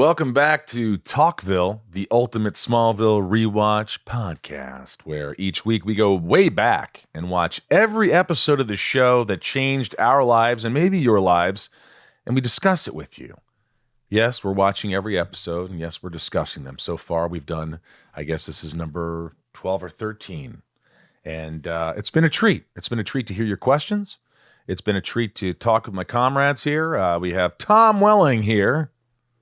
Welcome back to Talkville, the ultimate Smallville rewatch podcast, where each week we go way back and watch every episode of the show that changed our lives and maybe your lives, and we discuss it with you. Yes, we're watching every episode, and yes, we're discussing them. So far, we've done, I guess this is number 12 or 13, and it's been a treat. It's been a treat to hear your questions. It's been a treat to talk with my comrades here. We have Tom Welling here.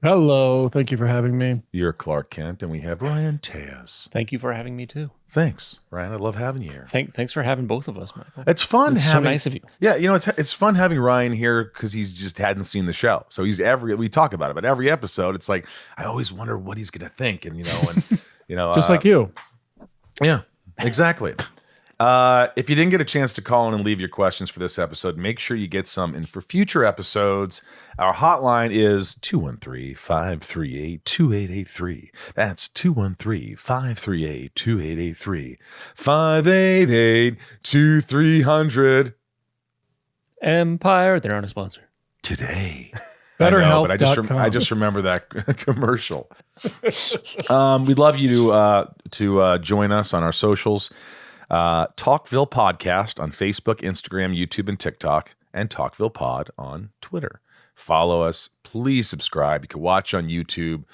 Hello. Thank you for having me. You're Clark Kent, and we have Ryan Tejas. Thank you for having me, too. Thanks, Ryan. I love having you here. Thanks for having both of us, Michael. It's fun It's having... so nice of you. Yeah, you know, it's fun having Ryan here because he's just hadn't seen the show. So we talk about it, but every episode, it's like, I always wonder what he's going to think. And, Just like you. Yeah, exactly. If you didn't get a chance to call in and leave your questions for this episode, make sure you get some in for future episodes. Our hotline is 213-538-2883. That's 213-538-2883. 588-2300. Empire, they're not a sponsor. Today. BetterHealth.com. I just remember that commercial. We'd love you to join us on our socials. Talkville Podcast on Facebook, Instagram, YouTube, and TikTok, and Talkville Pod on Twitter. Follow us. Please subscribe. You can watch on YouTube.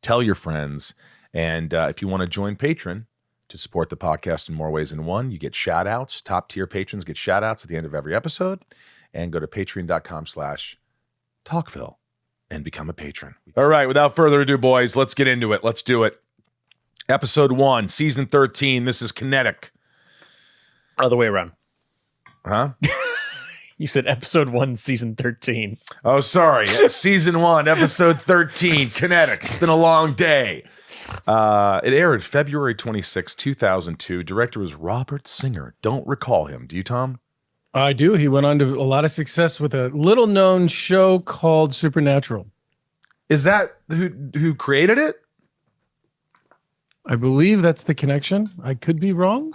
Tell your friends. And if you want to join Patreon to support the podcast in more ways than one, you get shout-outs. Top-tier patrons get shout-outs at the end of every episode. And go to patreon.com/Talkville and become a patron. All right, without further ado, boys, let's get into it. Let's do it. Episode 1, Season 13. This is Kinetic. Other way around. Huh? You said episode 1, season 13. Oh, sorry. Season 1, episode 13, Kinetic. It's been a long day. It aired February 26, 2002. Director was Robert Singer. Don't recall him. Do you, Tom? I do. He went on to a lot of success with a little-known show called Supernatural. Is that who created it? I believe that's the connection. I could be wrong.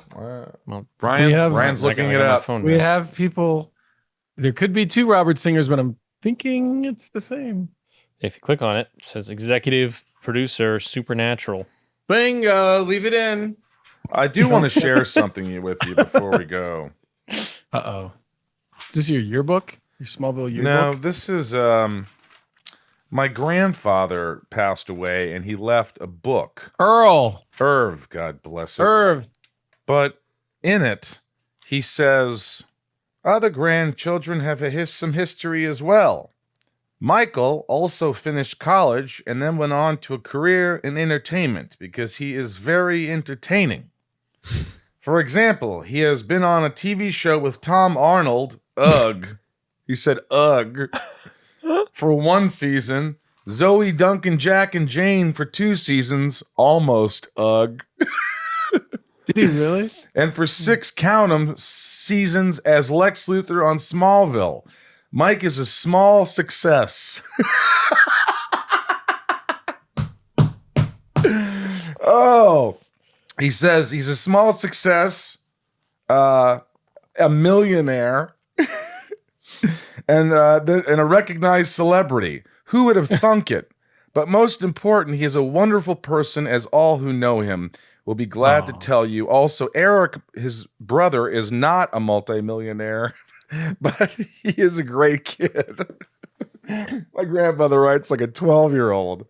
Well, Ryan's looking it up. We have people. There could be two Robert Singers, but I'm thinking it's the same. If you click on it, it says executive producer, Supernatural. Bingo. Leave it in. I do want to share something with you before we go. Uh-oh. Is this your yearbook? Your Smallville yearbook? No, this is... my grandfather passed away, and he left a book. Irv, God bless it. Irv. But in it, he says, other grandchildren have some history as well. Michael also finished college and then went on to a career in entertainment because he is very entertaining. For example, he has been on a TV show with Tom Arnold, ugh. He said, ugh. For 1 season, Zoe, Duncan, Jack, and Jane for 2 seasons, almost ugh. Did he really? And for 6, count 'em, seasons as Lex Luthor on Smallville. Mike is a small success. Oh, he says he's a small success, a millionaire, and a recognized celebrity. Who would have thunk it? But most important, he is a wonderful person, as all who know him will be glad to tell you. Also, Eric, his brother, is not a multimillionaire, but he is a great kid. My grandfather writes like a 12-year-old.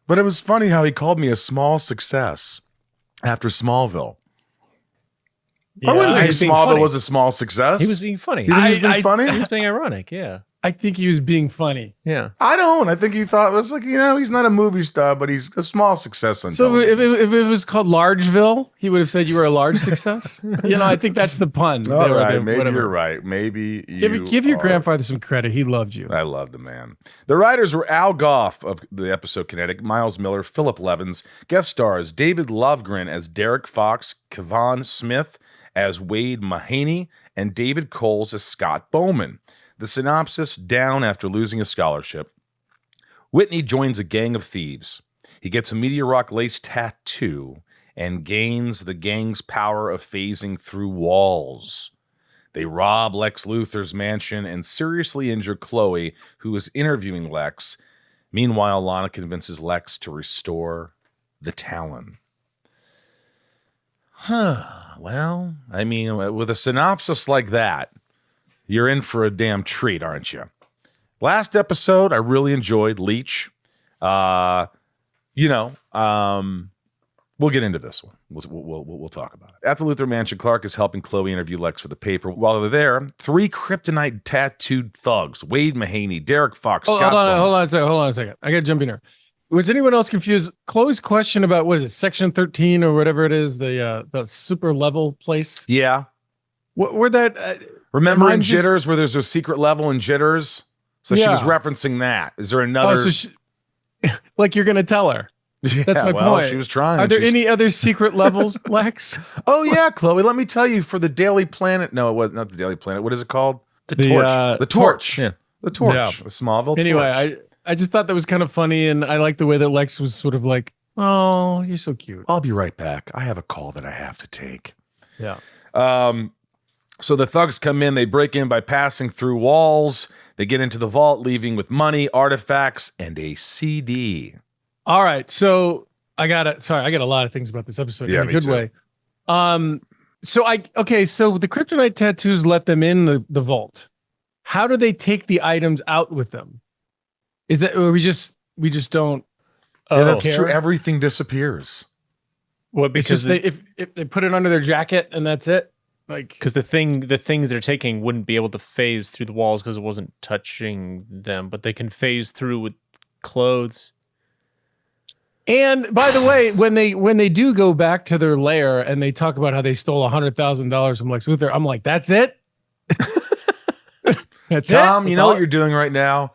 But it was funny how he called me a small success after Smallville. Yeah, I wouldn't think Smallville was a small success. He was being funny. You think he was being funny? He was being ironic, yeah. I think he was being funny. Yeah. I don't. I think he thought it was like, he's not a movie star, but he's a small success on television. So if it was called Largeville, he would have said you were a large success. I think that's the pun. All right, maybe you're right. Maybe give your grandfather some credit. He loved you. I love the man. The writers were Al Goff of the episode Kinetic, Miles Miller, Philip Levins. Guest stars David Lovgren as Derek Fox, Kevon Smith as Wade Mahaney, and David Coles as Scott Bowman. The synopsis: down after losing a scholarship, Whitney joins a gang of thieves. He gets a Meteor Rock lace tattoo and gains the gang's power of phasing through walls. They rob Lex Luthor's mansion and seriously injure Chloe, who is interviewing Lex. Meanwhile, Lana convinces Lex to restore the Talon. Well, I mean, with a synopsis like that, you're in for a damn treat, aren't you? Last episode, I really enjoyed Leech. We'll get into this one. We'll talk about it. At the Luthor Mansion, Clark is helping Chloe interview Lex for the paper. While they're there, 3 kryptonite tattooed thugs, Wade Mahaney, Derek Fox, Scott hold on a second. I got to jump in here. Was anyone else confused? Chloe's question about, what is it, Section 13 or whatever it is, the super level place? Yeah. Where that... Remember in Jitters where there's a secret level in Jitters? So she was referencing that. Is there another... like you're going to tell her. Yeah, that's my point. She was trying. Are there any other secret levels, Lex? Oh, yeah, Chloe. Let me tell you, for the Daily Planet... No, it was not the Daily Planet. What is it called? The Torch. The Torch. Yeah. The Torch. Yeah. The Smallville anyway, Torch. I just thought that was kind of funny, and I like the way that Lex was sort of like, oh, you're so cute. I'll be right back. I have a call that I have to take. Yeah. So the thugs come in. They break in by passing through walls. They get into the vault, leaving with money, artifacts, and a CD. All right. So I got a lot of things about this episode in a good way. So the kryptonite tattoos let them in the vault. How do they take the items out with them? Is that, or we just don't? Yeah, that's true. Everything disappears. Well, because if they put it under their jacket and that's it, like, because the things they're taking wouldn't be able to phase through the walls because it wasn't touching them, but they can phase through with clothes. And by the way, when they do go back to their lair and they talk about how they stole $100,000 from Lex Luthor, I'm like, that's it. That's Tom, it? you know what you're doing right now?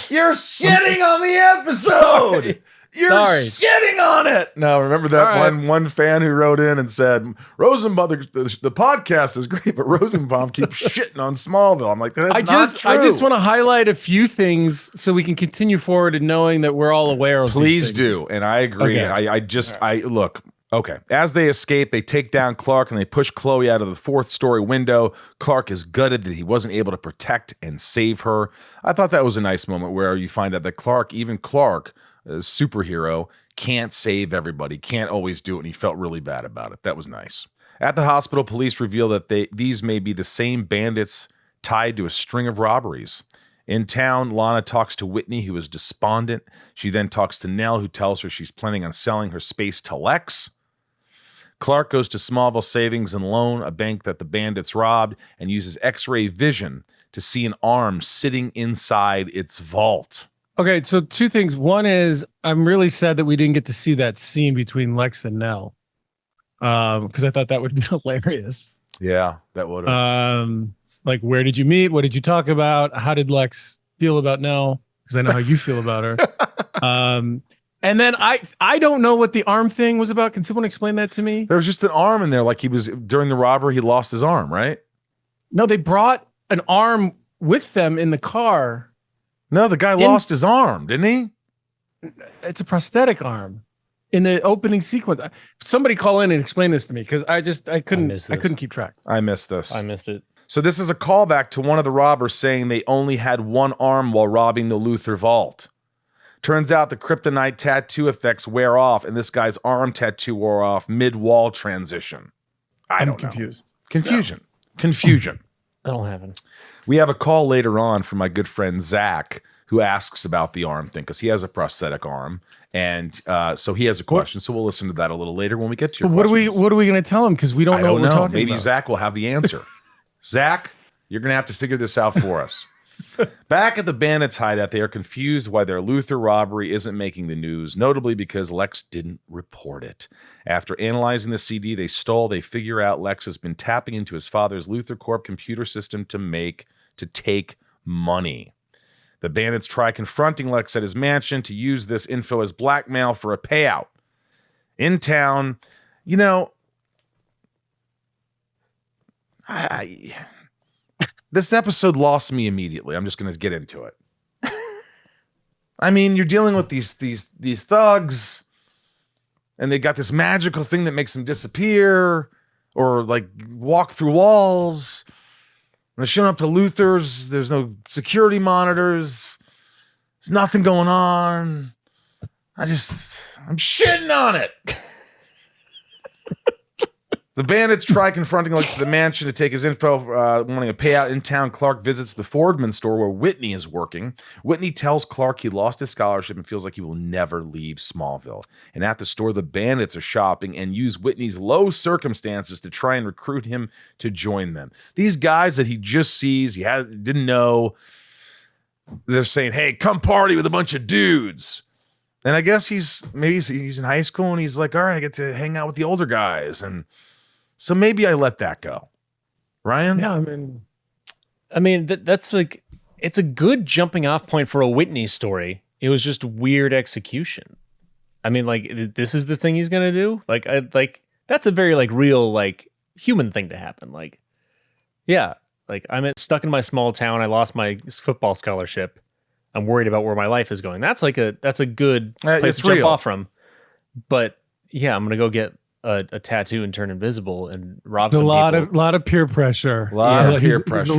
You're shitting on the episode. You're shitting on it. No, remember that one fan who wrote in and said, Rosenbaum, the podcast is great, but Rosenbaum keeps shitting on Smallville. I'm like, that's not true. I just want to highlight a few things so we can continue forward in knowing that we're all aware of Please these things. do. And I agree. Okay. Look. Okay. As they escape, they take down Clark and they push Chloe out of the 4th-story window. Clark is gutted that he wasn't able to protect and save her. I thought that was a nice moment where you find out that Clark, a superhero, can't save everybody, can't always do it, and he felt really bad about it. That was nice. At the hospital, police reveal that these may be the same bandits tied to a string of robberies. In town, Lana talks to Whitney, who is despondent. She then talks to Nell, who tells her she's planning on selling her space to Lex. Clark goes to Smallville Savings and Loan, a bank that the bandits robbed, and uses X-ray vision to see an arm sitting inside its vault. Okay, so 2 things. One is I'm really sad that we didn't get to see that scene between Lex and Nell, because I thought that would be hilarious. Yeah, that would have. Like, where did you meet? What did you talk about? How did Lex feel about Nell? Because I know how you feel about her. And then I don't know what the arm thing was about. Can someone explain that to me? There was just an arm in there, like he was during the robbery. He lost his arm, right? No, they brought an arm with them in the car. No, the guy lost his arm, didn't he? It's a prosthetic arm in the opening sequence. Somebody call in and explain this to me, because I couldn't keep track. I missed this. I missed it. So this is a callback to one of the robbers saying they only had one arm while robbing the Luthor vault. Turns out the kryptonite tattoo effects wear off, and this guy's arm tattoo wore off mid-wall transition. I'm confused. Confusion. That'll happen. We have a call later on from my good friend Zach, who asks about the arm thing, because he has a prosthetic arm, and so he has a question. So we'll listen to that a little later when we get to your questions. What are we going to tell him? Because we don't know what we're talking about. Maybe Zach will have the answer. Zach, you're going to have to figure this out for us. Back at the bandits' hideout, they are confused why their Luthor robbery isn't making the news, notably because Lex didn't report it. After analyzing the CD they stole, they figure out Lex has been tapping into his father's Luthor Corp computer system to take money. The bandits try confronting Lex at his mansion to use this info as blackmail for a payout. In town, this episode lost me immediately. I'm just going to get into it. I mean, you're dealing with these thugs, and they got this magical thing that makes them disappear or like walk through walls. And they're showing up to Luthor's. There's no security monitors. There's nothing going on. I'm shitting on it. The bandits try confronting Lex at the mansion to take his info, wanting a payout in town. Clark visits the Fordman store where Whitney is working. Whitney tells Clark he lost his scholarship and feels like he will never leave Smallville. And at the store, the bandits are shopping and use Whitney's low circumstances to try and recruit him to join them. These guys that he just sees, didn't know, they're saying, hey, come party with a bunch of dudes. And I guess he's in high school and he's like, all right, I get to hang out with the older guys. And so maybe I let that go. Ryan? Yeah, I mean that's like, it's a good jumping off point for a Whitney story. It was just weird execution. I mean, like, this is the thing he's gonna do. Like, that's a very like real like human thing to happen. Like, yeah, like I'm stuck in my small town. I lost my football scholarship. I'm worried about where my life is going. That's a good place to jump off from. But yeah, I'm gonna go get a tattoo and turn invisible and rob some people. A lot of peer pressure. A lot of peer pressure.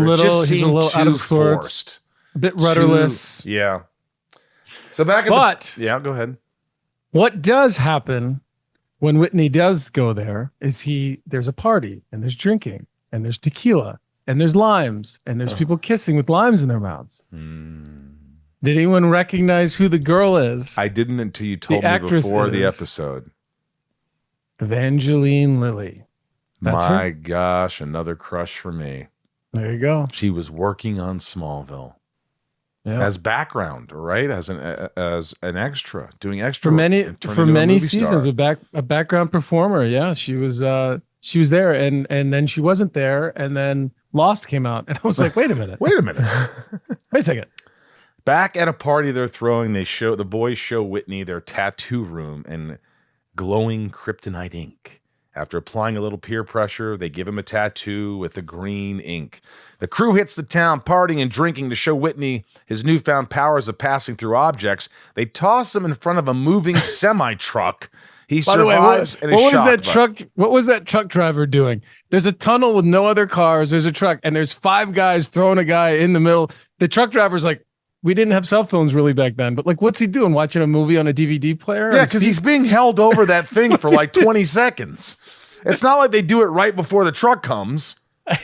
He's a little out of sorts. A bit rudderless. Yeah. So go ahead. What does happen when Whitney does go there is there's a party and there's drinking and there's tequila and there's limes and there's people kissing with limes in their mouths. Did anyone recognize who the girl is? I didn't until you told me before the episode. Evangeline Lilly. That's My her? gosh, another crush for me. There you go. She was working on Smallville as background, right? As an extra, doing extra for many seasons, a background performer. Yeah, she was there, and then she wasn't there, and then Lost came out, and I was like, wait a minute, wait a second. Back at a party they're throwing, the boys show Whitney their tattoo room and glowing kryptonite ink. After applying a little peer pressure, they give him a tattoo with the green ink. The crew hits the town, partying and drinking to show Whitney his newfound powers of passing through objects. They toss him in front of a moving semi-truck. He survives and is shocked. What was that truck driver doing? There's a tunnel with no other cars. There's a truck, and there's 5 guys throwing a guy in the middle. The truck driver's like, we didn't have cell phones really back then, but like, what's he doing? Watching a movie on a DVD player? Yeah, because he's being held over that thing for like 20 seconds. It's not like they do it right before the truck comes.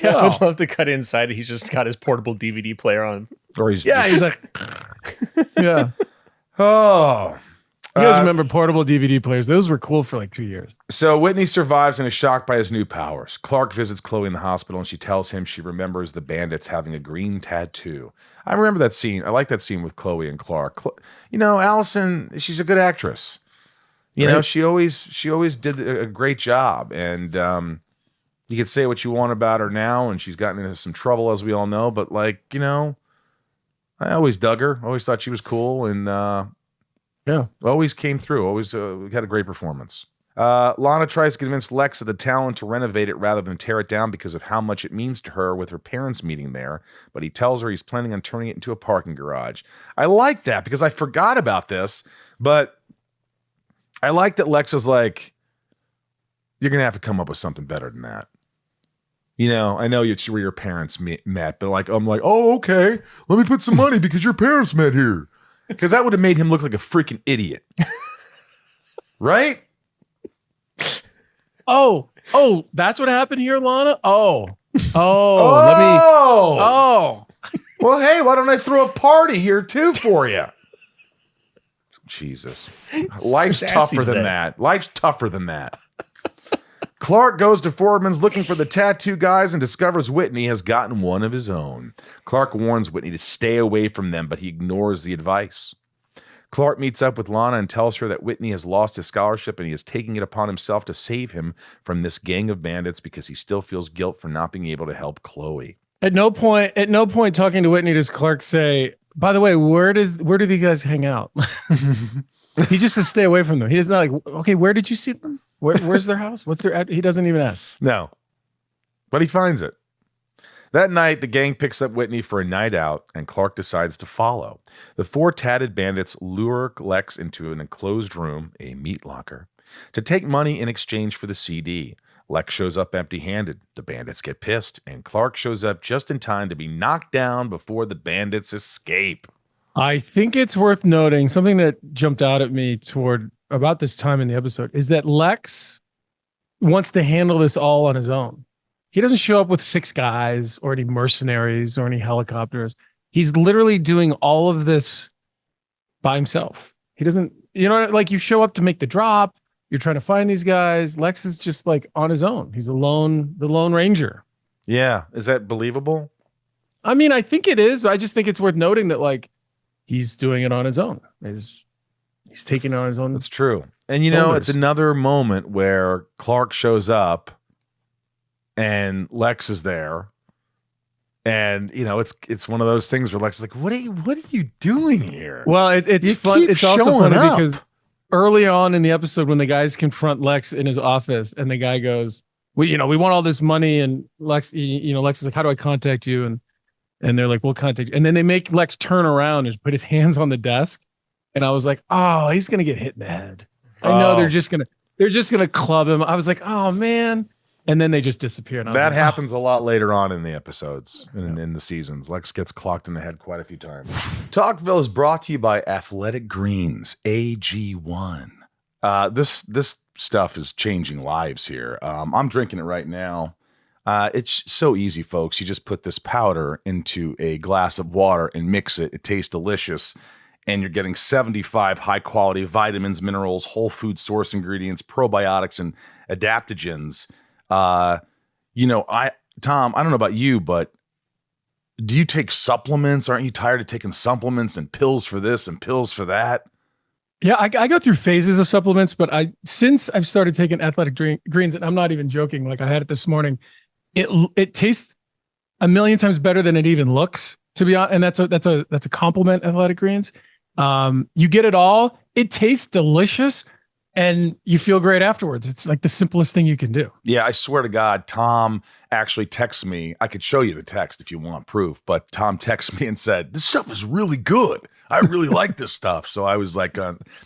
No. I would love to cut inside. He's just got his portable DVD player on. Or he's like, yeah. Oh. You guys remember portable DVD players? Those were cool for like 2 years. So Whitney survives and is shocked by his new powers. Clark visits Chloe in the hospital and she tells him she remembers the bandits having a green tattoo. I remember that scene. I like that scene with Chloe and Clark. Allison, she's a good actress. You know, she always did a great job. And you could say what you want about her now, and she's gotten into some trouble, as we all know. But I always dug her. Always thought she was cool, and always came through. Always had a great performance. Lana tries to convince Lex of the Talon to renovate it rather than tear it down because of how much it means to her with her parents meeting there. But he tells her he's planning on turning it into a parking garage. I like that because I forgot about this, but I like that Lex was like, you're going to have to come up with something better than that. I know it's where your parents met, but I'm like, oh, okay. Let me put some money because your parents met here. Because that would have made him look like a freaking idiot. Right? Oh, that's what happened here, Lana? Oh. Well, hey, why don't I throw a party here too for you? Jesus. Life's tougher than that. Life's tougher than that. Clark goes to Fordman's looking for the tattoo guys and discovers Whitney has gotten one of his own. Clark warns Whitney to stay away from them, but he ignores the advice. Clark meets up with Lana and tells her that Whitney has lost his scholarship and he is taking it upon himself to save him from this gang of bandits because he still feels guilt for not being able to help Chloe. At no point talking to Whitney does Clark say, by the way, where do these guys hang out? He just says stay away from them. He does not okay, where did you see them? Where's their house? What's their He doesn't even ask. No. But he finds it. That night, the gang picks up Whitney for a night out, and Clark decides to follow. The 4 tatted bandits lure Lex into an enclosed room, a meat locker, to take money in exchange for the CD. Lex shows up empty-handed. The bandits get pissed, and Clark shows up just in time to be knocked down before the bandits escape. I think it's worth noting something that jumped out at me toward about this time in the episode is that Lex wants to handle this all on his own. He doesn't show up with 6 guys or any mercenaries or any helicopters. He's literally doing all of this by himself. He doesn't, like you show up to make the drop. You're trying to find these guys. Lex is just like on his own. He's the Lone Ranger. Yeah. Is that believable? I mean, I think it is. I just think it's worth noting that like he's doing it on his own. He's taking it on his own. That's true. And it's another moment where Clark shows up and Lex is there. And it's one of those things where Lex is like, what are you doing here? Well, it's fun. It's also funny because early on in the episode when the guys confront Lex in his office and the guy goes, we want all this money, and Lex, Lex is like, how do I contact you? And they're like, we'll contact you. And then they make Lex turn around and put his hands on the desk. And I was like, oh, he's gonna get hit in the head. I know they're just gonna club him. I was like, oh man. And then they just disappear. That happens a lot later on in the episodes, in the seasons. Lex gets clocked in the head quite a few times. Talkville is brought to you by Athletic Greens, AG1. This stuff is changing lives here. I'm drinking it right now. It's so easy, folks. You just put this powder into a glass of water and mix it. It tastes delicious. And you're getting 75 high-quality vitamins, minerals, whole food source ingredients, probiotics, and adaptogens. Tom, I don't know about you, but do you take supplements? Aren't you tired of taking supplements and pills for this and pills for that? Yeah, I go through phases of supplements, but since I've started taking Athletic Greens, and I'm not even joking, like I had it this morning, it tastes a million times better than it even looks, to be honest. And that's a compliment, Athletic Greens. You get it all. It tastes delicious. And you feel great afterwards. It's like the simplest thing you can do. Yeah, I swear to God, Tom actually texts me. I could show you the text if you want proof, but Tom texted me and said, this stuff is really good. I really like this stuff. So I was like,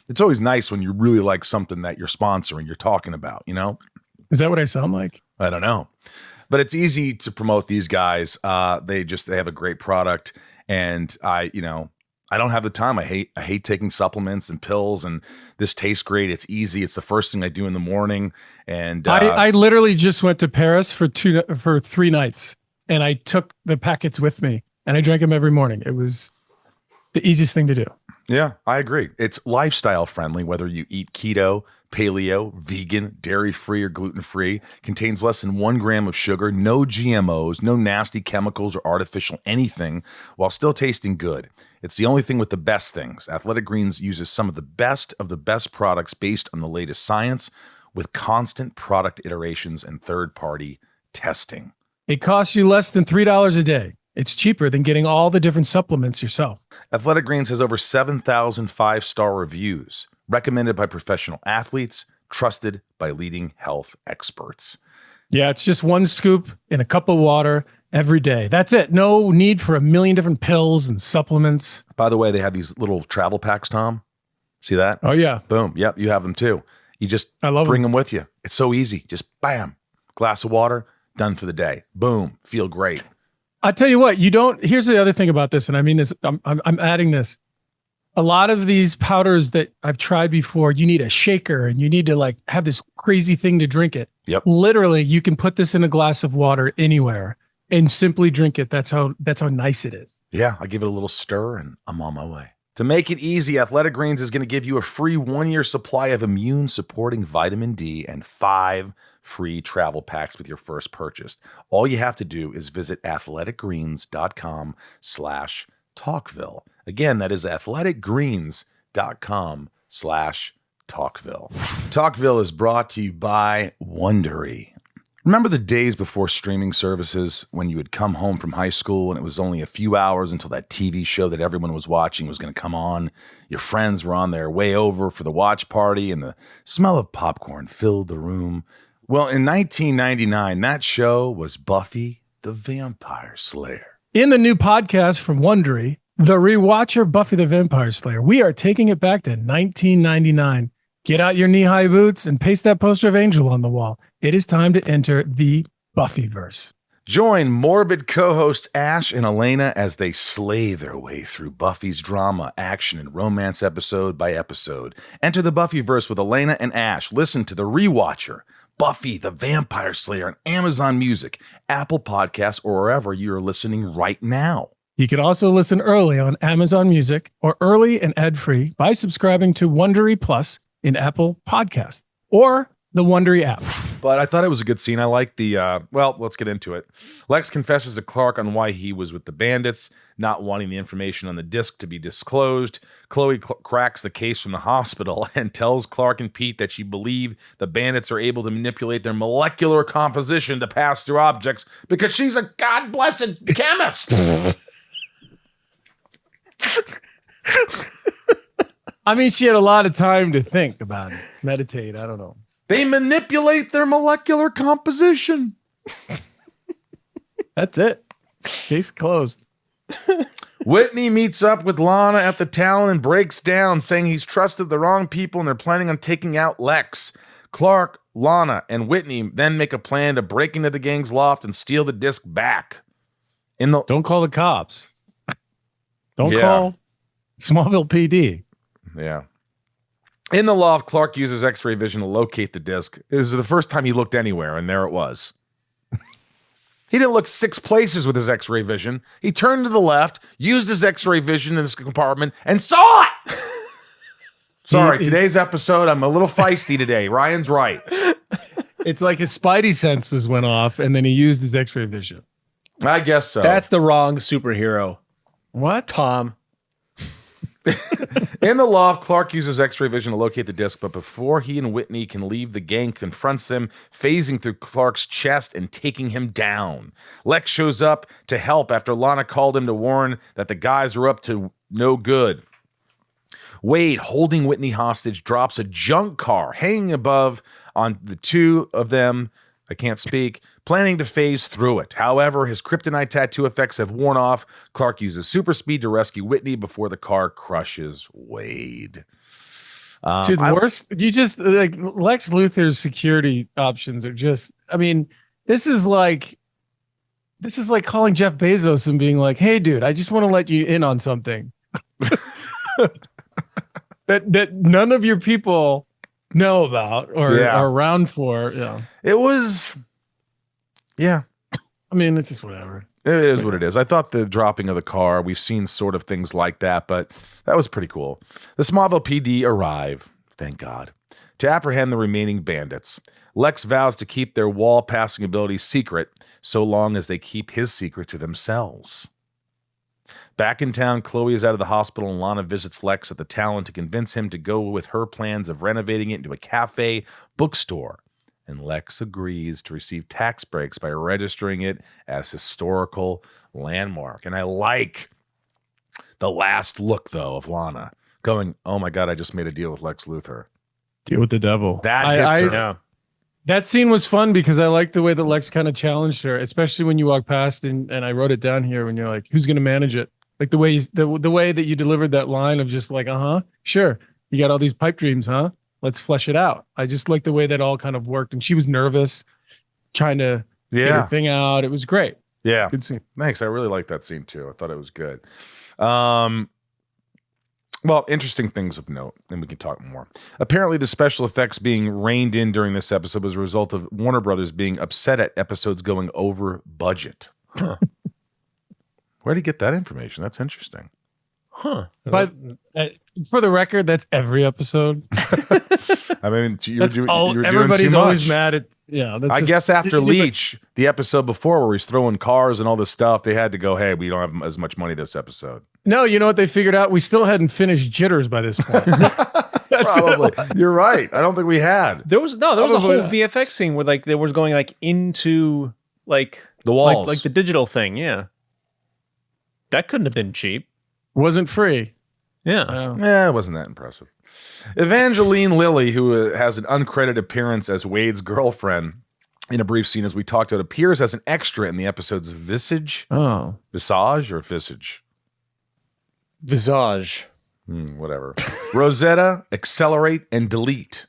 it's always nice when you really like something that you're sponsoring, you're talking about, Is that what I sound like? I don't know. But it's easy to promote these guys. They have a great product. And I don't have the time. I hate taking supplements and pills, and this tastes great. It's easy. It's the first thing I do in the morning. And I literally just went to Paris for 3 nights, and I took the packets with me, and I drank them every morning. It was the easiest thing to do. Yeah, I agree. It's lifestyle friendly, whether you eat keto, paleo, vegan, dairy-free, or gluten-free. Contains less than 1 gram of sugar, no GMOs, no nasty chemicals or artificial anything, while still tasting good. It's the only thing with the best things. Athletic Greens uses some of the best products based on the latest science with constant product iterations and third-party testing. It costs you less than $3 a day. It's cheaper than getting all the different supplements yourself. Athletic Greens has over 7,000 5-star reviews, recommended by professional athletes, trusted by leading health experts. Yeah, it's just 1 scoop in a cup of water every day. That's it. No need for a million different pills and supplements. By the way, they have these little travel packs, Tom. See that? Oh, yeah. Boom. Yep, you have them too. You just bring them with you. It's so easy. Just bam, glass of water, done for the day. Boom, feel great. I tell you what, here's the other thing about this, and I mean this, I'm adding this. A lot of these powders that I've tried before, you need a shaker and you need to like have this crazy thing to drink it. Yep. Literally, you can put this in a glass of water anywhere and simply drink it. That's how nice it is. Yeah, I give it a little stir and I'm on my way. To make it easy, Athletic Greens is going to give you a free 1-year supply of immune-supporting vitamin D and 5 free travel packs with your first purchase. All you have to do is visit athleticgreens.com/Talkville. Again, that is athleticgreens.com/Talkville. Talkville is brought to you by Wondery. Remember the days before streaming services when you would come home from high school and it was only a few hours until that TV show that everyone was watching was going to come on? Your friends were on their way over for the watch party and the smell of popcorn filled the room. Well, in 1999, that show was Buffy the Vampire Slayer. In the new podcast from Wondery, The Rewatcher Buffy the Vampire Slayer, we are taking it back to 1999. Get out your knee-high boots and paste that poster of Angel on the wall. It is time to enter the Buffyverse. Join morbid co-hosts Ash and Elena as they slay their way through Buffy's drama, action, and romance episode by episode. Enter the Buffyverse with Elena and Ash. Listen to The Rewatcher, Buffy the Vampire Slayer on Amazon Music, Apple Podcasts, or wherever you're listening right now. You can also listen early on Amazon Music or early and ad-free by subscribing to Wondery Plus in Apple Podcasts or the Wondery app. But I thought it was a good scene. I like the, well, let's get into it. Lex confesses to Clark on why he was with the bandits, not wanting the information on the disc to be disclosed. Chloe cracks the case from the hospital and tells Clark and Pete that she believes the bandits are able to manipulate their molecular composition to pass through objects because she's a God-blessed chemist. I mean, she had a lot of time to think about it, meditate. I don't know. They manipulate their molecular composition. That's it. Case closed. Whitney meets up with Lana at the Talon and breaks down, saying he's trusted the wrong people and they're planning on taking out Lex. Clark, Lana, and Whitney then make a plan to break into the gang's loft and steal the disc back. Don't call the cops. Don't call Smallville PD. Yeah. In the loft, Clark uses X-ray vision to locate the disc. It was the first time he looked anywhere, and there it was. He didn't look 6 places with his X-ray vision. He turned to the left, used his X-ray vision in this compartment, and saw it! Sorry, today's episode, I'm a little feisty today. Ryan's right. It's like his spidey senses went off, and then he used his X-ray vision. I guess so. That's the wrong superhero. What? Tom. In the loft, Clark uses X-ray vision to locate the disc, but before he and Whitney can leave, the gang confronts him, phasing through Clark's chest and taking him down. Lex shows up to help after Lana called him to warn that the guys are up to no good. Wade, holding Whitney hostage, drops a junk car hanging above on the two of them. I can't speak, planning to phase through it. However, his kryptonite tattoo effects have worn off. Clark uses super speed to rescue Whitney before the car crushes Wade. Dude, worse. You just like Lex Luthor's security options are just. I mean, this is like calling Jeff Bezos and being like, "Hey, dude, I just want to let you in on something that none of your people know about or are around for." Yeah, it was. Yeah, I mean, it's just whatever. It is what it is. I thought the dropping of the car, we've seen sort of things like that, but that was pretty cool. The Smallville PD arrive, thank God, to apprehend the remaining bandits. Lex vows to keep their wall-passing abilities secret so long as they keep his secret to themselves. Back in town, Chloe is out of the hospital and Lana visits Lex at the Talon to convince him to go with her plans of renovating it into a cafe bookstore. And Lex agrees to receive tax breaks by registering it as historical landmark. And I like the last look, though, of Lana going, "Oh my God, I just made a deal with Lex Luthor." Deal with the devil. That hits her. Yeah. That scene was fun because I liked the way that Lex kind of challenged her, especially when you walk past and I wrote it down here when you're like, "Who's going to manage it?" Like the way the way that you delivered that line of just like, sure, you got all these pipe dreams, huh? Let's flesh it out. I just like the way that all kind of worked. And she was nervous, trying to get her thing out. It was great. Yeah. Good scene. Thanks. I really liked that scene too. I thought it was good. Well, interesting things of note, and we can talk more. Apparently, the special effects being reined in during this episode was a result of Warner Brothers being upset at episodes going over budget. Huh. Where'd he get that information? That's interesting. Huh. But for the record, that's every episode. I mean, you're everybody's doing too always much. mad at, I guess after Leech, the episode before where he's throwing cars and all this stuff, they had to go, "Hey, we don't have as much money this episode." No, you know what they figured out? We still hadn't finished Jitters by this point. Probably. You're right. I don't think we had. There was a whole VFX scene where like they were going like into like the walls, like the digital thing. Yeah, that couldn't have been cheap. Wasn't free. Yeah. Yeah, it wasn't that impressive. Evangeline Lilly, who has an uncredited appearance as Wade's girlfriend in a brief scene, as we talked about, appears as an extra in the episode's Visage. Oh. Visage or Visage? Visage. Whatever. Rosetta, Accelerate, and Delete.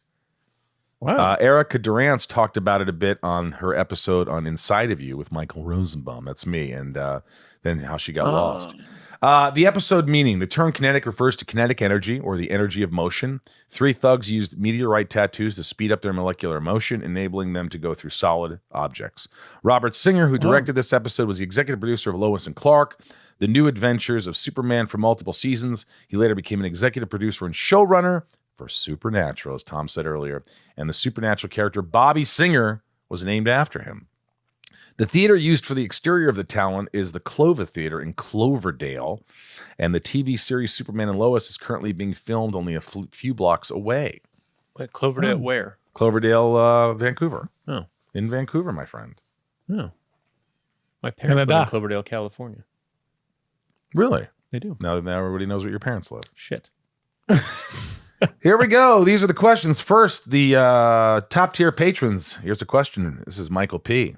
Wow. Erica Durance talked about it a bit on her episode on Inside of You with Michael Rosenbaum. That's me. And then how she got lost. The episode meaning. The term kinetic refers to kinetic energy or the energy of motion. 3 thugs used meteorite tattoos to speed up their molecular motion, enabling them to go through solid objects. Robert Singer, who directed this episode, was the executive producer of Lois and Clark, The New Adventures of Superman for multiple seasons. He later became an executive producer and showrunner for Supernatural, as Tom said earlier. And the Supernatural character Bobby Singer was named after him. The theater used for the exterior of the Talon is the Clover Theater in Cloverdale. And the TV series Superman and Lois is currently being filmed only a few blocks away. Wait, Cloverdale where? Cloverdale, Vancouver. Oh. In Vancouver, my friend. Oh. My parents live in Cloverdale, California. Really? They do. Now everybody knows where your parents live. Shit. Here we go. These are the questions. First, the top tier patrons. Here's a question. This is Michael P.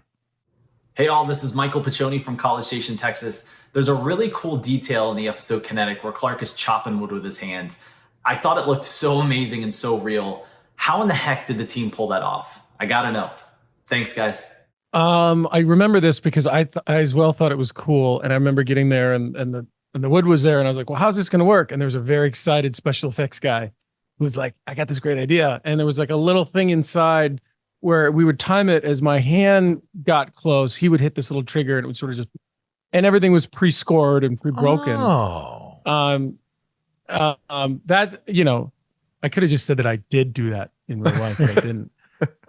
Hey all, this is Michael Piccioni from College Station, Texas. There's a really cool detail in the episode Kinetic where Clark is chopping wood with his hand. I thought it looked so amazing and so real. How in the heck did the team pull that off? I gotta know. Thanks, guys. I remember this because I as well thought it was cool, and I remember getting there and the wood was there, and I was like, well, how's this going to work? And there was a very excited special effects guy who was like, I got this great idea. And there was like a little thing inside where we would time it as my hand got close. He would hit this little trigger and it would sort of just, and everything was pre-scored and pre-broken. Oh. That, you know, I could have just said that I did do that in real life, but I didn't.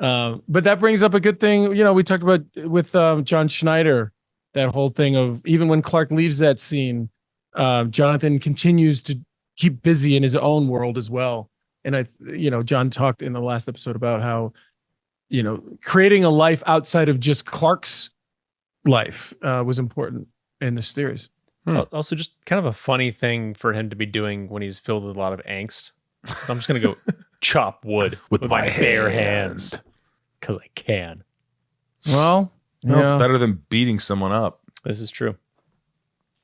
But that brings up a good thing. You know, we talked about with John Schneider, that whole thing of even when Clark leaves that scene, Jonathan continues to keep busy in his own world as well. And John talked in the last episode about how, you know, creating a life outside of just Clark's life was important in this series. Also, just kind of a funny thing for him to be doing when he's filled with a lot of angst. I'm just going to go chop wood with my bare hands because I can. Well, it's better than beating someone up. This is true.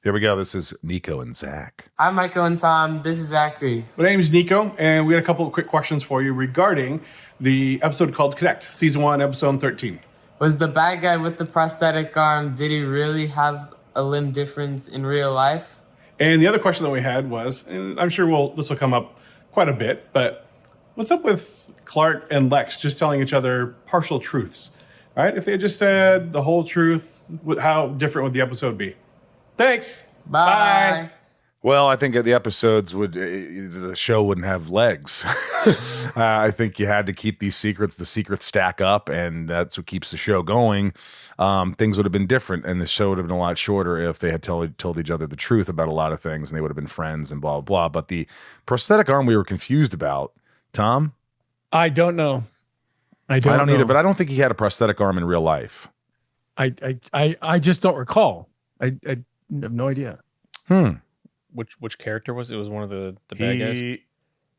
Here we go. This is Nico and Zach. Hi, Michael and Tom. This is Zachary. My name is Nico, and we got a couple of quick questions for you regarding the episode called Connect, Season 1, Episode 13. Was the bad guy with the prosthetic arm, did he really have a limb difference in real life? And the other question that we had was, and I'm sure this will come up quite a bit, but what's up with Clark and Lex just telling each other partial truths, right? If they had just said the whole truth, how different would the episode be? Thanks. Bye. Well, I think the episodes the show wouldn't have legs. I think you had to keep the secrets stack up, and that's what keeps the show going. Things would have been different, and the show would have been a lot shorter if they had told each other the truth about a lot of things, and they would have been friends and blah, blah, blah. But the prosthetic arm we were confused about, Tom? I don't know. I don't know. either, but I don't think he had a prosthetic arm in real life. I just don't recall. I have no idea. Which character was it? It was one of the bad guys?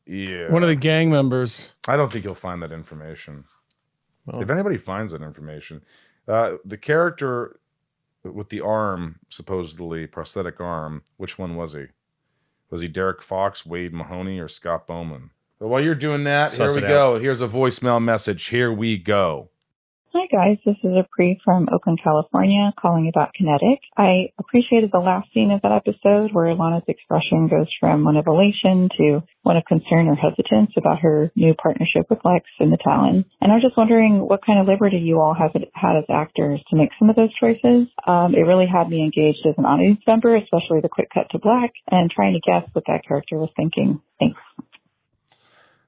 Yeah. One of the gang members. I don't think you'll find that information. Well, if anybody finds that information. The character with the arm, supposedly prosthetic arm, which one was he? Was he Derek Fox, Wade Mahoney, or Scott Bowman? But while you're doing that, here we go. Here's a voicemail message. Here we go. Hi guys, this is Apri from Oakland, California, calling about Kinetic. I appreciated the last scene of that episode where Lana's expression goes from one of elation to one of concern or hesitance about her new partnership with Lex and the Talon. And I was just wondering what kind of liberty you all have had as actors to make some of those choices. It really had me engaged as an audience member, especially the quick cut to black, and trying to guess what that character was thinking. Thanks.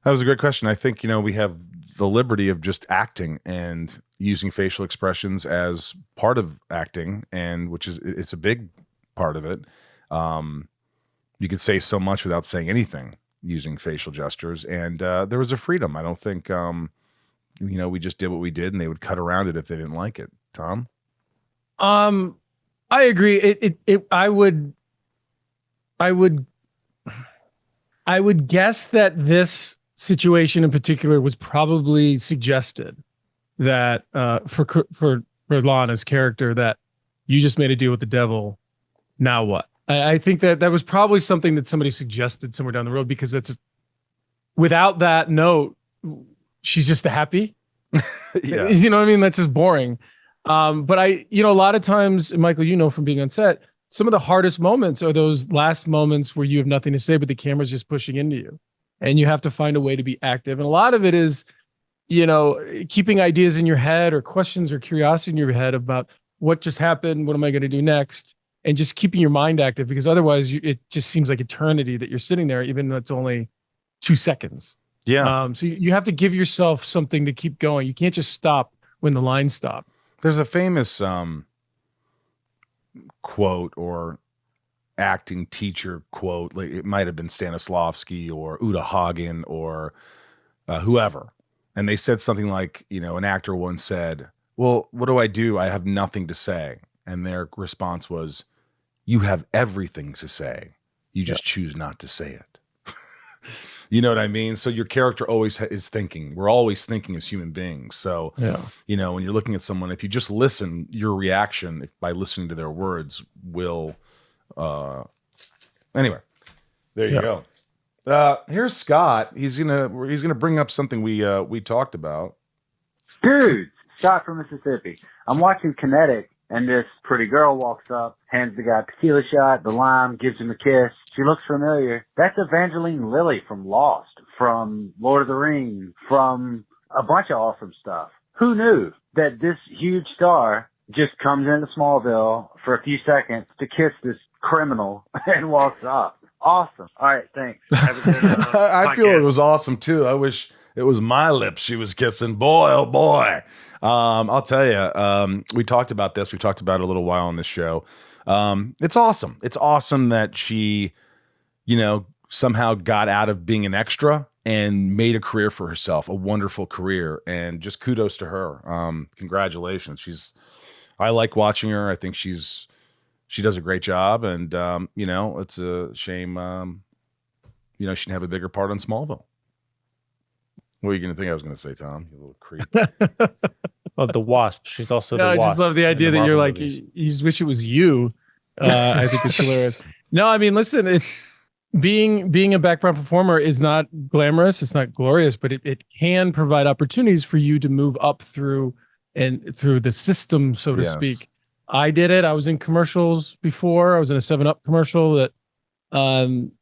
That was a great question. I think, we have the liberty of just acting and using facial expressions as part of acting, and it's a big part of it. You could say so much without saying anything using facial gestures, and there was a freedom. I don't think we just did what we did, and they would cut around it if they didn't like it. Tom? I agree. I would guess that this situation in particular was probably suggested that for Lana's character, that you just made a deal with the devil. Now what? I think that was probably something that somebody suggested somewhere down the road, because without that note, she's just happy. Yeah. You know what I mean? That's just boring. But a lot of times, Michael, you know, from being on set, some of the hardest moments are those last moments where you have nothing to say, but the camera's just pushing into you and you have to find a way to be active. And a lot of it is, you know, keeping ideas in your head or questions or curiosity in your head about what just happened. What am I going to do next? And just keeping your mind active, because otherwise it just seems like eternity that you're sitting there, even though it's only 2 seconds. Yeah. So you have to give yourself something to keep going. You can't just stop when the lines stop. There's a famous quote or acting teacher quote. Like it might have been Stanislavski or Uta Hagen or whoever. And they said something like, you know, an actor once said, well, what do? I have nothing to say. And their response was, you have everything to say. You just choose not to say it. You know what I mean? So your character always is thinking. We're always thinking as human beings. So, you know, when you're looking at someone, if you just listen, your reaction by listening to their words will. Anyway, there you go. Here's Scott. He's gonna bring up something we talked about. Dude, Scott from Mississippi. I'm watching Kinetic, and this pretty girl walks up, hands the guy a tequila shot, the lime, gives him a kiss. She looks familiar. That's Evangeline Lilly from Lost, from Lord of the Rings, from a bunch of awesome stuff. Who knew that this huge star just comes into Smallville for a few seconds to kiss this criminal and walks off? Awesome. All right, thanks. Have a good I feel it was awesome too. I wish it was my lips she was kissing. Boy, oh boy. I'll tell you, we talked about this. We talked about it a little while on this show. It's awesome. It's awesome that she, you know, somehow got out of being an extra and made a career for herself, a wonderful career. And just kudos to her. Congratulations. I like watching her. I think she does a great job. And, you know, it's a shame, you know, she didn't have a bigger part on Smallville. What are you going to think I was going to say, Tom? You little creep. Oh, the Wasp. She's also the Wasp. I just love the idea that you're like, movies. you just wish it was you. I think it's hilarious. No, I mean, listen, it's being a background performer is not glamorous. It's not glorious, but it can provide opportunities for you to move up through the system, so to speak. I did it. I was in commercials before. I was in a 7-Up commercial that,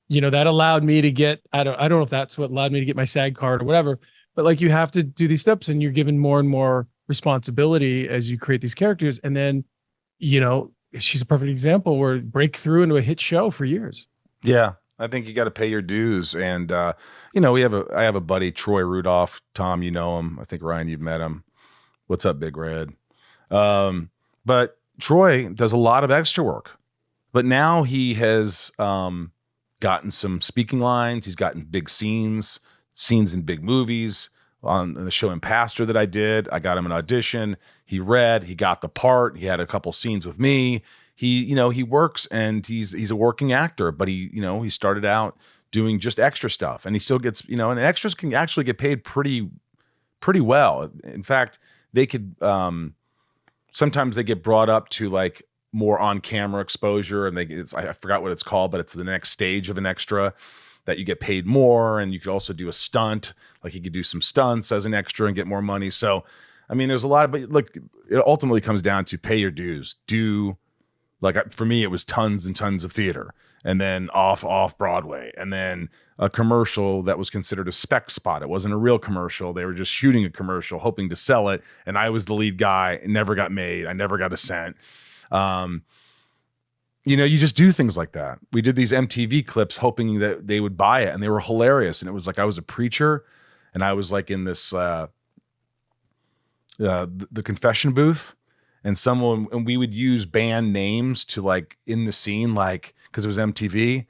you know, that allowed me to get, I don't know if that's what allowed me to get my SAG card or whatever, but like you have to do these steps and you're given more and more responsibility as you create these characters. And then, you know, she's a perfect example where break through into a hit show for years. Yeah. I think you got to pay your dues. And, you know, I have a buddy, Troy Rudolph. Tom, you know him. I think Ryan, you've met him. What's up, Big Red? But Troy does a lot of extra work, but now he has, gotten some speaking lines. He's gotten big scenes in big movies. On the show in Pastor that I did, I got him an audition. He read, he got the part. He had a couple scenes with me. He, you know, he works and he's a working actor, but he, you know, he started out doing just extra stuff and he still gets, you know, and extras can actually get paid pretty well. In fact, they could, sometimes they get brought up to like more on-camera exposure, and I forgot what it's called, but it's the next stage of an extra that you get paid more, and you could also do a stunt. Like you could do some stunts as an extra and get more money. So, I mean, there's a lot of, but look, it ultimately comes down to pay your dues. For me, it was tons and tons of theater, and then off Broadway, and then a commercial that was considered a spec spot. It wasn't a real commercial. They were just shooting a commercial, hoping to sell it, and I was the lead guy. It never got made. I never got a cent. You know, you just do things like that. We did these MTV clips hoping that they would buy it, and they were hilarious. And it was like I was a preacher, and I was like in this the confession booth, and we would use band names to like in the scene, like because it was MTV.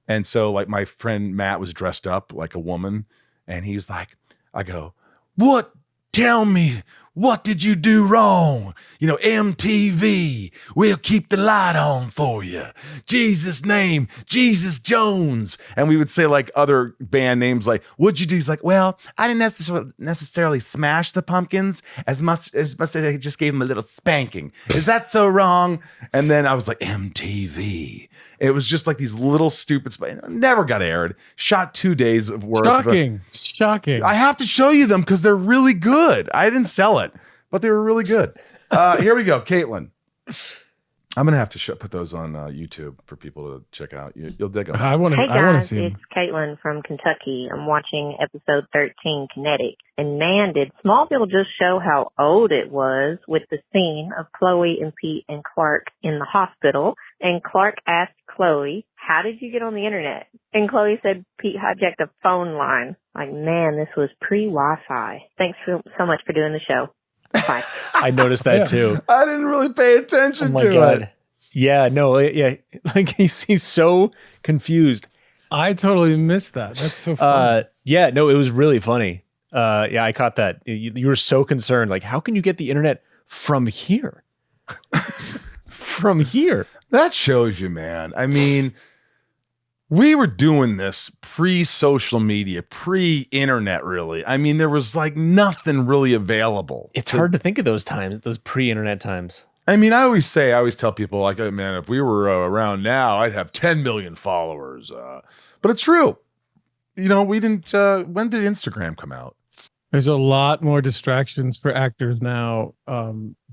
And so like my friend Matt was dressed up like a woman, and he's like, I go, what? Tell me, what did you do wrong? MTV, we'll keep the light on for you. Jesus name, Jesus Jones. And we would say like other band names like, what'd you do? He's like, well, I didn't necessarily smash the pumpkins as much as I just gave them a little spanking. Is that so wrong? And then I was like, MTV. It was just like these little stupid, never got aired. Shot 2 days of work. Shocking. I have to show you them because they're really good. I didn't sell it, but they were really good. Here we go, Caitlin. I'm gonna have to put those on YouTube for people to check out. You'll dig them. I want to see them. It's Caitlin from Kentucky. I'm watching episode 13, Kinetic. And man, did Smallville just show how old it was with the scene of Chloe and Pete and Clark in the hospital. And Clark asked Chloe, how did you get on the internet? And Chloe said Pete hijacked a phone line. Like, man, this was pre-Wi-Fi. Thanks so much for doing the show. Bye. I noticed that too. I didn't really pay attention to it. Yeah, no, yeah. Like he's so confused. I totally missed that. That's so funny. Yeah, no, it was really funny. Yeah, I caught that. You were so concerned. Like, how can you get the internet from here? From here. That shows you, man. I mean, we were doing this pre-social media, pre-internet, really. I mean, there was like nothing really available. It's hard to think of those times, those pre-internet times. I mean, I always tell people, like, oh, man, if we were around now, I'd have 10 million followers. But it's true. We didn't. When did Instagram come out? There's a lot more distractions for actors now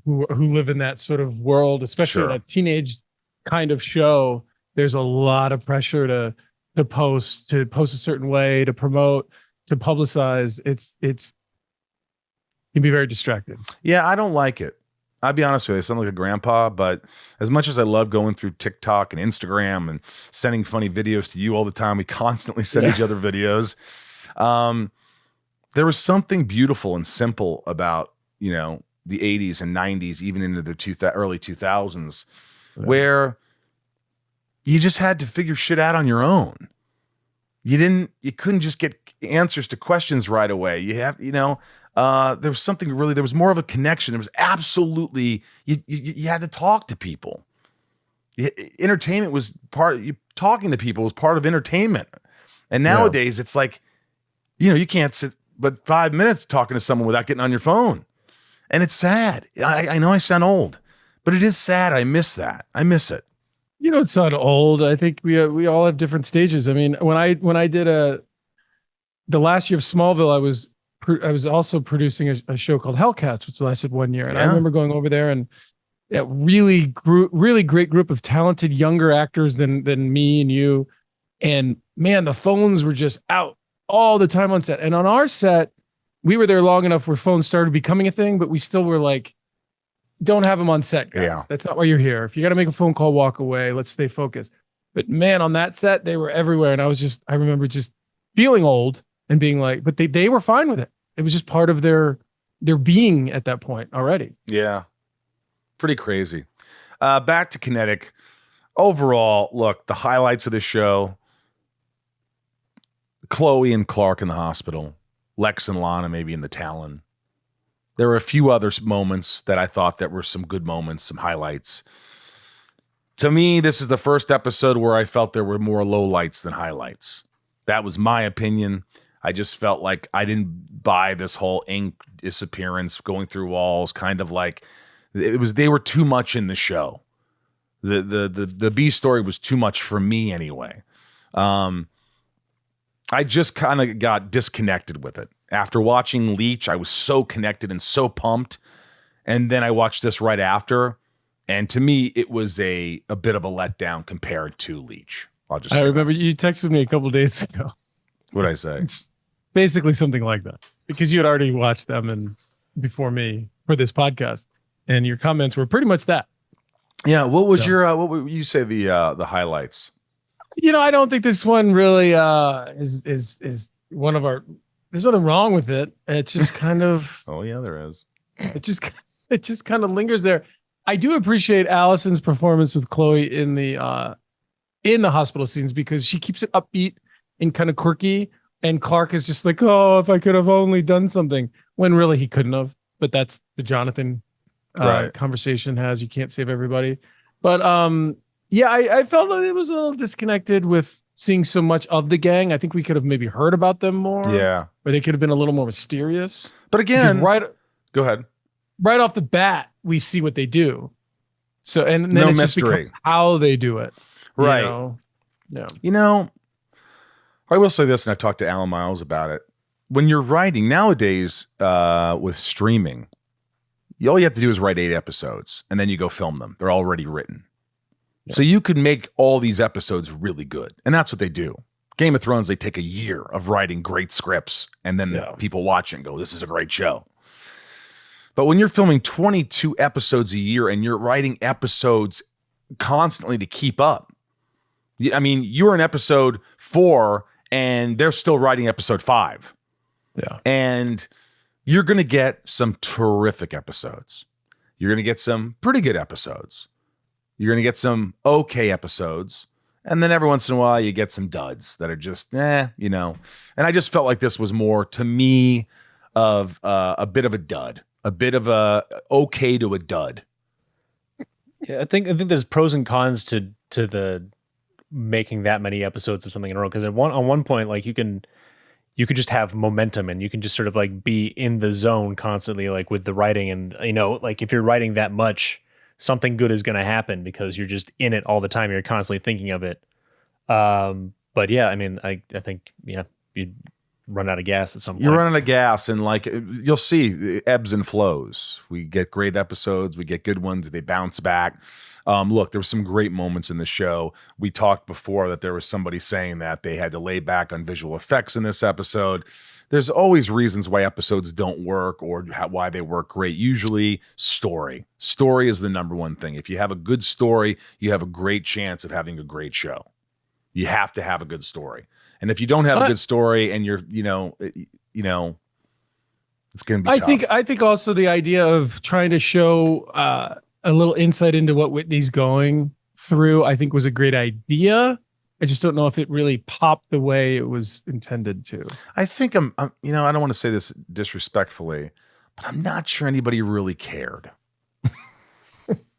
who live in that sort of world, especially in a teenage kind of show. There's a lot of pressure to post a certain way, to promote, to publicize. It can be very distracting. Yeah, I don't like it. I'll be honest with you. I sound like a grandpa, but as much as I love going through TikTok and Instagram and sending funny videos to you all the time, we constantly send each other videos. There was something beautiful and simple about, the 80s and 90s, even into the early 2000s, where you just had to figure shit out on your own. You couldn't just get answers to questions right away. You have, there was something really, there was more of a connection. There was absolutely, you had to talk to people. Entertainment was talking to people was part of entertainment. And nowadays it's like, you can't sit but 5 minutes talking to someone without getting on your phone. And it's sad. I know I sound old, but it is sad. I miss that. I miss it. You don't sound old. I think we all have different stages. I mean, when I did the last year of Smallville, I was also producing a show called Hellcats, which lasted 1 year. And I remember going over there and really great group of talented younger actors than me and you. And man, the phones were just out all the time on set. And on our set, we were there long enough where phones started becoming a thing, but we still were like, don't have them on set, guys. Yeah. That's not why you're here. If you got to make a phone call, walk away. Let's stay focused. But man, on that set, they were everywhere. And I remember just feeling old and being like, but they were fine with it. It was just part of their being at that point already. Yeah. Pretty crazy. Back to Kinetic. Overall, look, the highlights of the show, Chloe and Clark in the hospital, Lex and Lana maybe in the Talon. There were a few other moments that I thought that were some good moments, some highlights. To me, this is the first episode where I felt there were more lowlights than highlights. That was my opinion. I just felt like I didn't buy this whole ink disappearance, going through walls, kind of like they were too much in the show. The B story was too much for me anyway. I just kind of got disconnected with it. After watching Leech, I was so connected and so pumped. And then I watched this right after. And to me, it was a bit of a letdown compared to Leech. I remember you texted me a couple days ago. What did I say? It's basically something like that. Because you had already watched them before me for this podcast. And your comments were pretty much that. Yeah. What was what would you say the highlights? I don't think this one really is one of our. There's nothing wrong with it. It's just kind of. Oh yeah, there is. It just kind of lingers there. I do appreciate Allison's performance with Chloe in the hospital scenes because she keeps it upbeat and kind of quirky, and Clark is just like, oh, if I could have only done something, when really he couldn't have. but that's the Jonathan Right. conversation has. You can't save everybody. But yeah, I felt it was a little disconnected with seeing so much of the gang. I think we could have maybe heard about them more. Yeah. Or they could have been a little more mysterious. But again, go ahead. Right off the bat, we see what they do. So and then No it's mystery. just becomes how they do it. Right. You know? Yeah. You know, I will say this, and I talked to Alan Miles about it. When you're writing nowadays with streaming, all you have to do is write 8 episodes, and then you go film them. They're already written. Yeah. So you can make all these episodes really good, and that's what they do. Game of Thrones, they take a year of writing great scripts, and then people watch it and go, this is a great show. But when you're filming 22 episodes a year and you're writing episodes constantly to keep up, I mean, you're in episode 4 and they're still writing episode 5. Yeah. And you're going to get some terrific episodes. You're going to get some pretty good episodes. You're going to get some okay episodes. And then every once in a while you get some duds that are just, you know. And I just felt like this was more, to me, of a bit of a dud. A bit of a okay to a dud. Yeah, I think there's pros and cons to the making that many episodes of something in a row. Because on one point, like you could just have momentum and you can just sort of like be in the zone constantly, like with the writing. And you know, like if you're writing that much, something good is going to happen because you're just in it all the time. You're constantly thinking of it. But yeah, I mean, I think you run out of gas at some point. You're running out of gas, and like you'll see ebbs and flows. We get great episodes, we get good ones, they bounce back. Look, there were some great moments in the show. We talked before that there was somebody saying that they had to lay back on visual effects in this episode. There's always reasons why episodes don't work or why they work great. Usually story. Story is the number one thing. If you have a good story, you have a great chance of having a great show. You have to have a good story. And if you don't have a good story and you're, you know, it's going to be tough. I think also the idea of trying to show a little insight into what Whitney's going through, I think was a great idea. I just don't know if it really popped the way it was intended to. I think I'm you know, I don't want to say this disrespectfully, but I'm not sure anybody really cared.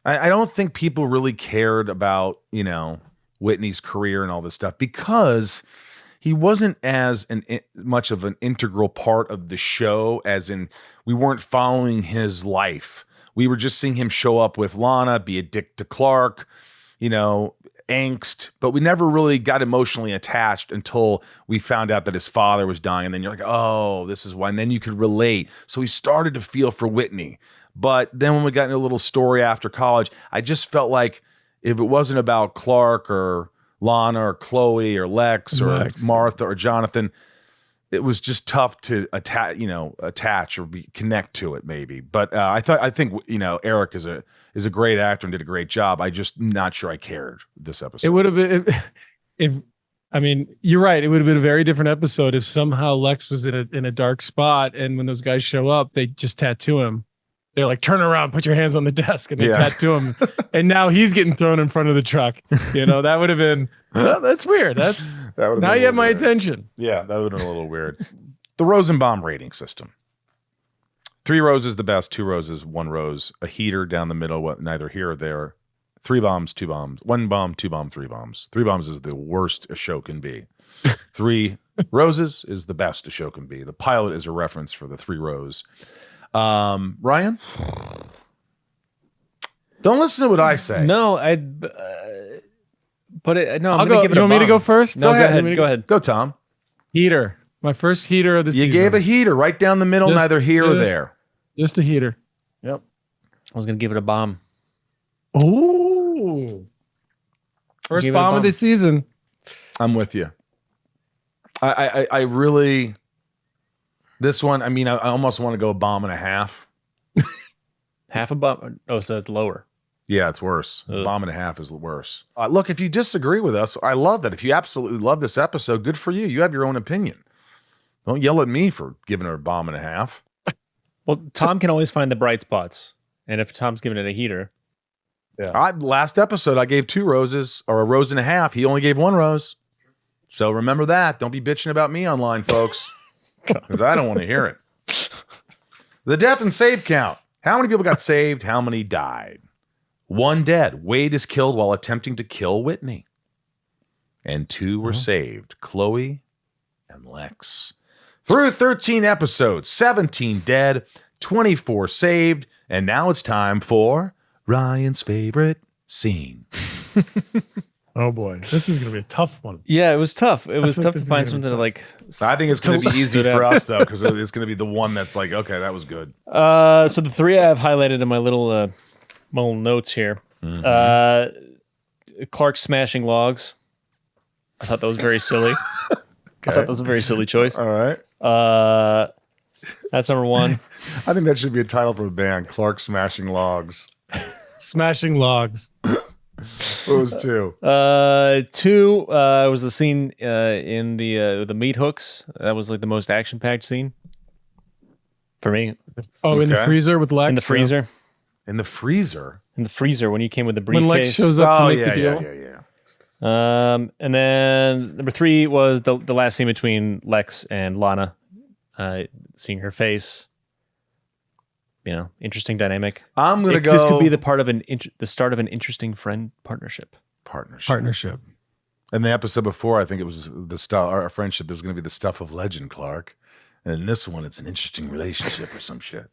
I don't think people really cared about, you know, Whitney's career and all this stuff because he wasn't as much of an integral part of the show, as in we weren't following his life. We were just seeing him show up with Lana, be a dick to Clark, you know, angst, but we never really got emotionally attached until we found out that his father was dying. And then you're like, oh, this is why. And then you could relate. So we started to feel for Whitney. But then when we got into a little story after college, I just felt like if it wasn't about Clark or Lana or Chloe or Lex or Martha or Jonathan, it was just tough to attach or connect to it maybe. But I think you know, Eric is a great actor and did a great job. I just not sure I cared this episode. It would have been if I mean, you're right. It would have been a very different episode if somehow Lex was in a dark spot, and when those guys show up, they just tattoo him. They're like, turn around, put your hands on the desk, and they tattoo him. And now he's getting thrown in front of the truck. You know, that would have been, that's weird. That now you have my attention. Yeah, that would have been a little weird. The Rosenbaum rating system. 3 roses the best, 2 roses, 1 rose, a heater down the middle, neither here or there. 3 bombs, 2 bombs, 1 bomb, 2 bomb, 3 bombs. 3 bombs is the worst a show can be. 3 roses is the best a show can be. The pilot is a reference for the 3 rows. Ryan, don't listen to what I say. No, no, I'm gonna give it. You want me to go first? No, go ahead. Go, Tom. Heater. My first heater of the season. You gave a heater right down the middle, neither here or there. Just a heater. Yep. I was gonna give it a bomb. Ooh. First bomb of the season. I'm with you. I really. This one, I mean, I almost want to go a bomb and a half. Half a bomb? Oh, so that's lower. Yeah, it's worse. A bomb and a half is worse. Look, if you disagree with us, I love that. If you absolutely love this episode, good for you. You have your own opinion. Don't yell at me for giving her a bomb and a half. Well, Tom can always find the bright spots. And if Tom's giving it a heater. Yeah. Last episode, I gave 2 roses, or a rose and a half. He only gave 1 rose. So remember that. Don't be bitching about me online, folks. Because I don't want to hear it. The death and save count. How many people got saved? How many died? 1 dead. Wade is killed while attempting to kill Whitney. And 2 were saved. Chloe and Lex. Through 13 episodes, 17 dead, 24 saved, and now it's time for Ryan's favorite scene. Oh boy, this is gonna be a tough one. Yeah, it was tough. It was tough to find something to like. I think it's going to be easy for us though, because it's going to be the one that's like, okay, that was good. So the 3 I have highlighted in my little notes here. Clark smashing logs. I thought that was very silly. I thought that was a very silly choice. All right. That's number 1. I think that should be a title for a band, Clark Smashing Logs. Smashing logs. What was 2? 2 was the scene in the meat hooks. That was like the most action-packed scene for me. Oh, in the freezer with Lex? In the freezer. In the freezer? In the freezer when you came with the briefcase. When Lex shows up to make the deal. Yeah. And then number 3 was the last scene between Lex and Lana, seeing her face. You know, interesting dynamic. I'm gonna go. This could be the part of the start of an interesting friend partnership. Partnership. In the episode before, I think it was the stuff. Our friendship is going to be the stuff of legend, Clark. And in this one, it's an interesting relationship or some shit.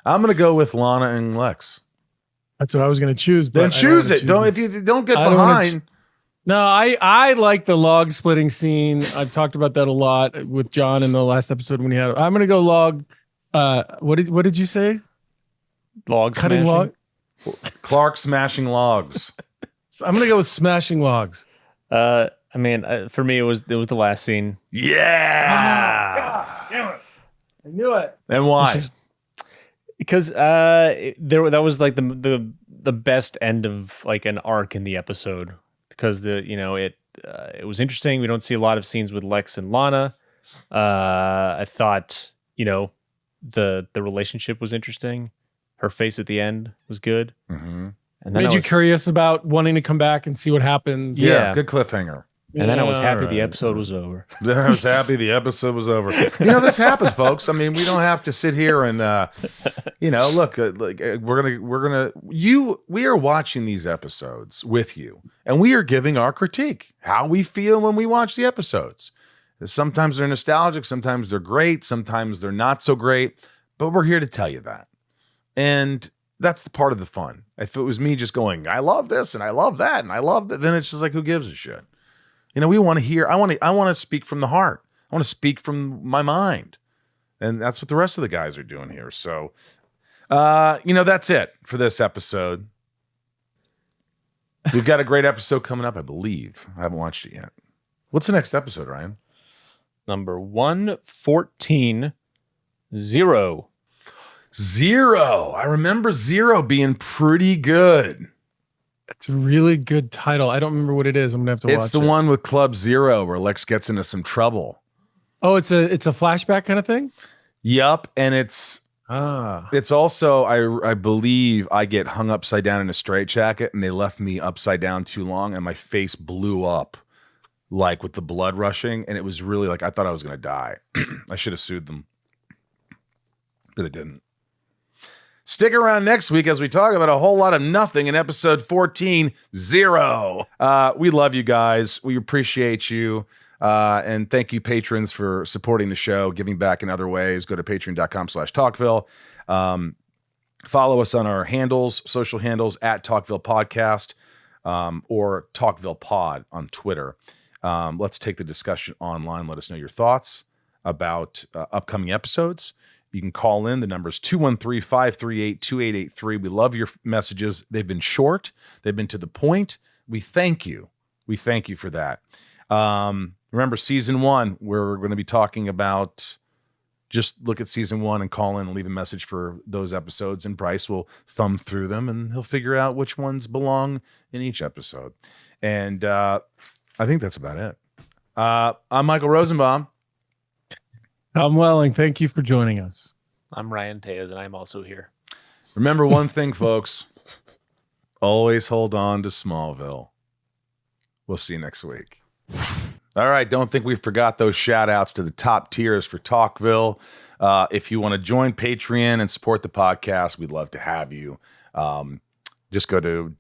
I'm going to go with Lana and Lex. That's what I was going to choose. But Then choose it. If you don't get behind. No, I like the log splitting scene. I've talked about that a lot with John in the last episode when he had. I'm going to go log. What did you say? Log cutting smashing? log. Clark smashing logs. So I'm going to go with smashing logs. I mean, for me, it was the last scene. Yeah. Damn it. I knew it. And why? Because that was like the best end of like an arc in the episode. Because it was interesting. We don't see a lot of scenes with Lex and Lana. I thought the relationship was interesting. Her face at the end was good. Mm-hmm. And then made you curious about wanting to come back and see what happens. Yeah, good cliffhanger. And then I was happy the episode was over. Then I was happy the episode was over. This happened, folks. I mean, we don't have to sit here and, look, we are watching these episodes with you, and we are giving our critique, how we feel when we watch the episodes. Sometimes they're nostalgic, sometimes they're great, sometimes they're not so great, but we're here to tell you that. And that's the part of the fun. If it was me just going, I love this and I love that and I love that, then it's just like, who gives a shit? We want to hear, I want to speak from the heart. I want to speak from my mind. And that's what the rest of the guys are doing here. So, that's it for this episode. We've got a great episode coming up, I believe. I haven't watched it yet. What's the next episode, Ryan? Number 114, Zero. Zero. I remember Zero being pretty good. It's a really good title. I don't remember what it is. I'm gonna have to watch it. It's the one with Club Zero where Lex gets into some trouble. Oh, it's a flashback kind of thing? Yup. And it's also, I believe I get hung upside down in a straitjacket and they left me upside down too long and my face blew up like with the blood rushing. And it was really like, I thought I was going to die. I should have sued them, but it didn't. Stick around next week as we talk about a whole lot of nothing in episode 14, Zero. We love you guys. We appreciate you. And thank you, patrons, for supporting the show, giving back in other ways. Go to patreon.com/talkville. Follow us on our handles, social handles at Talkville Podcast or Talkville Pod on Twitter. Let's take the discussion online. Let us know your thoughts about upcoming episodes. You can call in. The number is 213-538-2883. We love your messages. They've been short. They've been to the point. We thank you. We thank you for that. Remember, season 1, we're going to be talking about, just look at season 1 and call in and leave a message for those episodes, and Bryce will thumb through them, and he'll figure out which ones belong in each episode. And I think that's about it. I'm Michael Rosenbaum. I'm Welling. Thank you for joining us. I'm Ryan Tejas, and I'm also here. Remember one thing, folks. Always hold on to Smallville. We'll see you next week. All right. Don't think we forgot those shout outs to the top tiers for Talkville. If you want to join Patreon and support the podcast, we'd love to have you. Just go to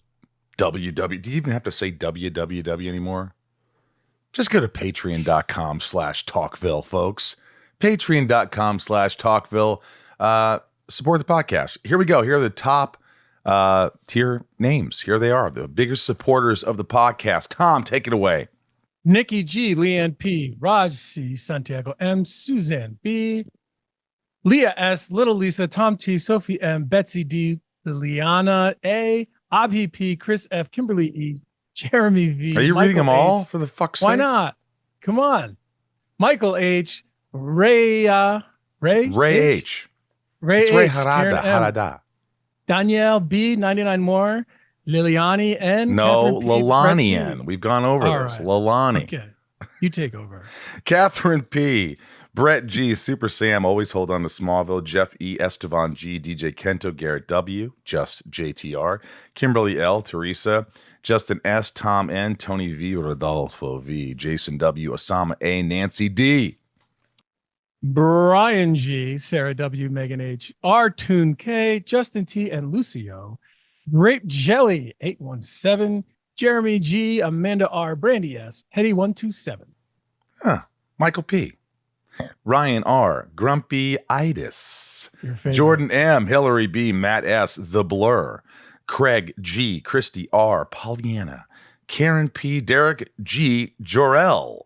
Do you even have to say www anymore? Just go to patreon.com/talkville, folks. Patreon.com/talkville. Support the podcast. Here we go. Here are the top tier names. Here they are, the biggest supporters of the podcast. Tom, take it away. Nikki G, Leanne P, Raj C, Santiago M, Suzanne B, Leah S, Little Lisa, Tom T, Sophie M, Betsy D, Liliana A, Abhi P, Chris F, Kimberly E, Jeremy V. Are you Michael reading them all H. for the fuck's sake? Why not? Come on. Michael H, Ray H. Ray It's H, Ray Karen M, Harada. Danielle B, 99 more, Liliani N. No, Catherine P, Lalani Brett G. N. We've gone over All this. right. Lalani. Okay. You take over. Catherine P, Brett G, Super Sam, always hold on to Smallville, Jeff E, Estevan G, DJ Kento, Garrett W, Just JTR, Kimberly L, Teresa, Justin S, Tom N, Tony V, Rodolfo V, Jason W, Osama A, Nancy D, Brian G, Sarah W, Megan H, R Toon K, Justin T, and Lucio, Grape Jelly 817, Jeremy G, Amanda R, Brandy S, Teddy 127. Michael P, Ryan R, Grumpy Itis, Your favorite. Jordan M, Hillary B, Matt S, The Blur, Craig G, Christy R, Pollyanna, Karen P, Derek G, Jorel.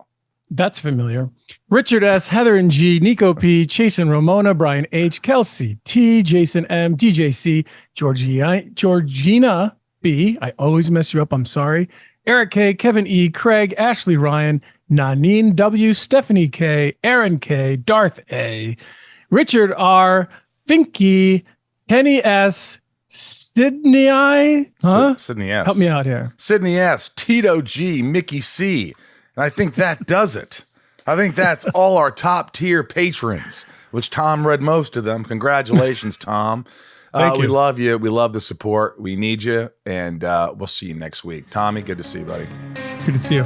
That's familiar. Richard S, Heather and G, Nico P, Chase and Ramona, Brian H, Kelsey T, Jason M, DJ C, Georgina B. I always mess you up. I'm sorry. Eric K, Kevin E, Craig, Ashley Ryan, Nanine W, Stephanie K, Aaron K, Darth A, Richard R, Finky, Kenny S, Sydney I. Huh? Sydney S. Help me out here. Sydney S, Tito G, Mickey C. And I think that does it. I think that's all our top tier patrons, which Tom read most of them. Congratulations, Tom. Thank you. We love you. We love the support. We need you. And we'll see you next week. Tommy, good to see you, buddy. Good to see you.